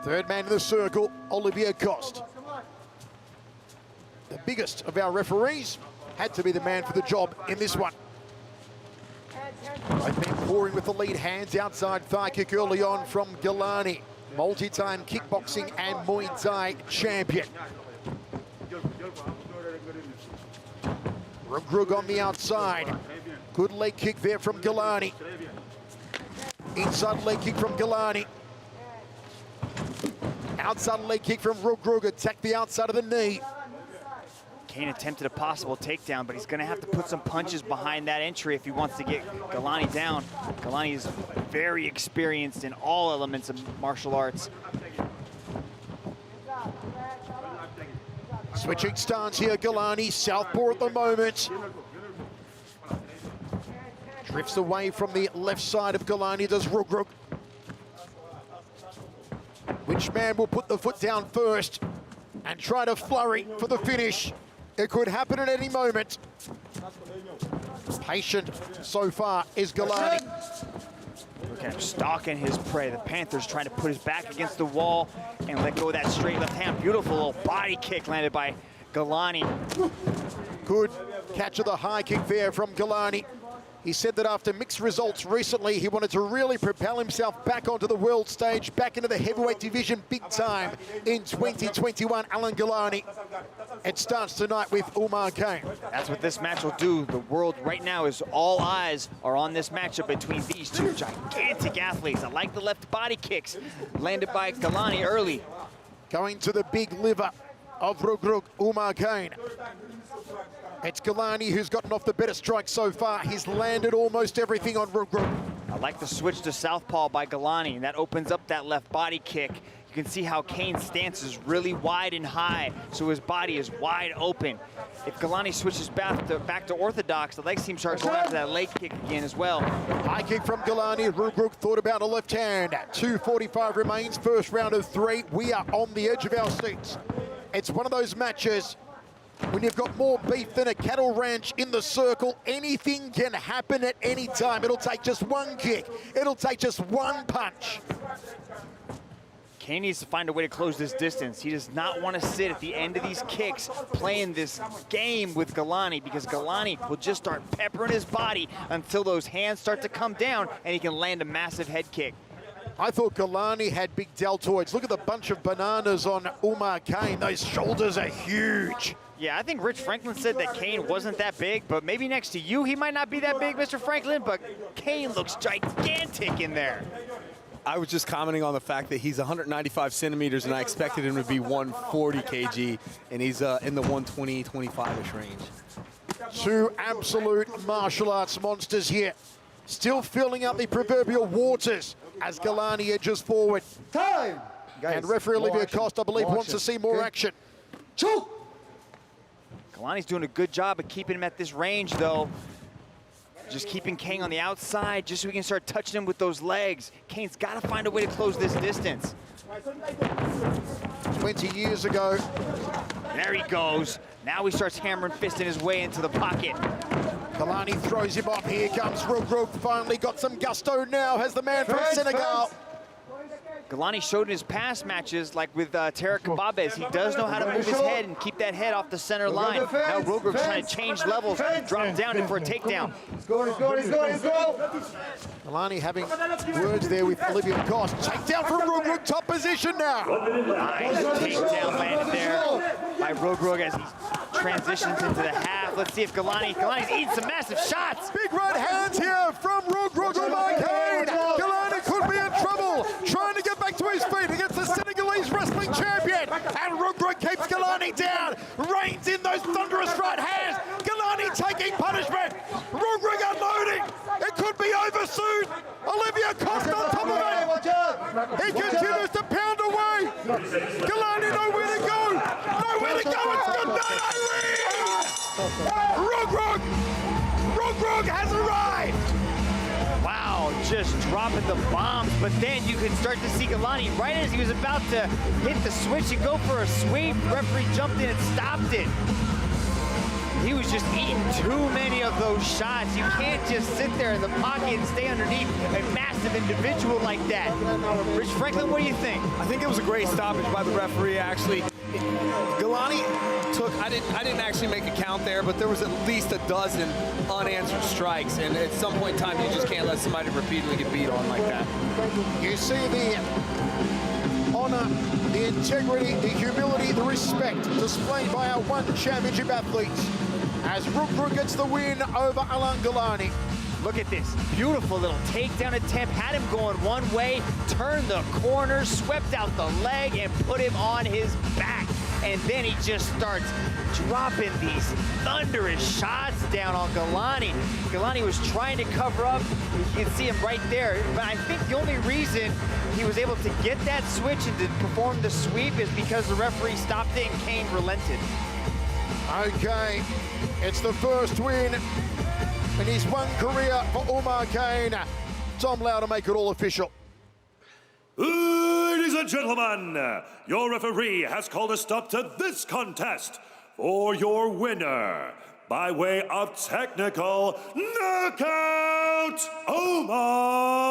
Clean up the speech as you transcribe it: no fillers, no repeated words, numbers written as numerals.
Third man in the circle, Olivier Coste. The biggest of our referees had to be the man for the job in this one. They've been pouring with the lead hands, outside thigh kick early on from Ngalani. Multi-time kickboxing and Muay Thai champion. Reug Reug on the outside. Good leg kick there from Ngalani. Inside leg kick from Ngalani. Outside leg kick from Reug Reug. Attack the outside of the knee. Kane attempted a possible takedown, but he's going to have to put some punches behind that entry if he wants to get Ngalani down. Ngalani is very experienced in all elements of martial arts. Switching stance here, Ngalani, southpaw at the moment. Drifts away from the left side of Ngalani, does Reug Reug. Which man will put the foot down first and try to flurry for the finish? It could happen at any moment. Patient so far is Ngalani. Look at him stalking his prey. The Panther's trying to put his back against the wall and let go of that straight left hand. Beautiful little body kick landed by Ngalani. Good catch of the high kick there from Ngalani. He said that after mixed results recently, he wanted to really propel himself back onto the world stage, back into the heavyweight division big time in 2021. Alain Ngalani. It starts tonight with Oumar Kane. That's what this match will do. The world right now is all eyes are on this matchup between these two gigantic athletes. I like the left body kicks landed by Ngalani early. Going to the big liver of Reug Reug, Oumar Kane. It's Ngalani who's gotten off the better strike so far. He's landed almost everything on Reug Reug. I like the switch to southpaw by Ngalani, and that opens up that left body kick. You can see how Kane's stance is really wide and high, so his body is wide open. If Ngalani switches back to orthodox, the legs team starts going after that leg kick again as well. High kick from Ngalani. Reug Reug thought about a left hand. 2:45 remains, first round of 3. We are on the edge of our seats. It's one of those matches when you've got more beef than a cattle ranch in the circle. Anything can happen at any time. It'll take just one kick. It'll take just one punch. Kane needs to find a way to close this distance. He does not want to sit at the end of these kicks playing this game with Ngalani, because Ngalani will just start peppering his body until those hands start to come down and he can land a massive head kick. I thought Ngalani had big deltoids. Look at the bunch of bananas on Oumar Kane. Those shoulders are huge. Yeah, I think Rich Franklin said that Kane wasn't that big, but maybe next to you, he might not be that big, Mr. Franklin, but Kane looks gigantic in there. I was just commenting on the fact that he's 195 centimeters, and I expected him to be 140 kg, and he's in the 120, 25-ish range. Two absolute martial arts monsters here. Still filling out the proverbial waters as Ngalani edges forward. Time! Guys, and referee Olivier Coste, I believe, wants to see more action. Choke! Ngalani's doing a good job of keeping him at this range, though. Just keeping Kane on the outside, just so we can start touching him with those legs. Kane's got to find a way to close this distance. 20 years ago. There he goes. Now he starts hammering fisting his way into the pocket. Ngalani throws him off. Here comes Reug Reug. Finally got some gusto now. Has the man from Senegal. Ngalani showed in his past matches, like with Tarek Kababes, he does know how to move his head and keep that head off the center line. Now Reug Reug's trying to change levels, drop down in for a takedown. He's going. Ngalani having words there with Olivier Coste. Takedown from Reug Reug, top position now. Nice takedown landed there by Reug Reug as he transitions into the half. Let's see if Ngalani's eating some massive shots. Big right hands here from Reug Reug. Oumar Kane. Ngalani could be in trouble. Trying to get back to his feet against the Senegalese wrestling champion. And Reug Reug keeps Ngalani down. Reins in those thunderous right hands. Ngalani taking punishment. Reug Reug unloading. It could be over soon. Olivier Coste on top of it. He continues to pound away. Ngalani nowhere to go. Nowhere to go. It's good night, Irene. Reug Reug has arrived. Wow, just dropping the bombs, but then you can start to see Ngalani right as he was about to hit the switch and go for a sweep. The referee jumped in and stopped it. He was just eating too many of those shots. You can't just sit there in the pocket and stay underneath a massive individual like that. Rich Franklin, what do you think? I think it was a great stoppage by the referee, actually. Ngalani took, I didn't actually make a count there, but there was at least a dozen unanswered strikes, and at some point in time, you just can't let somebody repeatedly get beat on like that. You see the honor, the integrity, the humility, the respect displayed by our one championship athlete as Reug Reug gets the win over Alain Ngalani. Look at this beautiful little takedown attempt. Had him going one way, turned the corner, swept out the leg, and put him on his back. And then he just starts dropping these thunderous shots down on Ngalani. Ngalani was trying to cover up. You can see him right there. But I think the only reason he was able to get that switch and to perform the sweep is because the referee stopped it and Kane relented. Okay, it's the first win in his one career for Oumar Kane. Tom Lau to make it all official. Ladies and gentlemen, your referee has called a stop to this contest for your winner by way of technical knockout, Oumar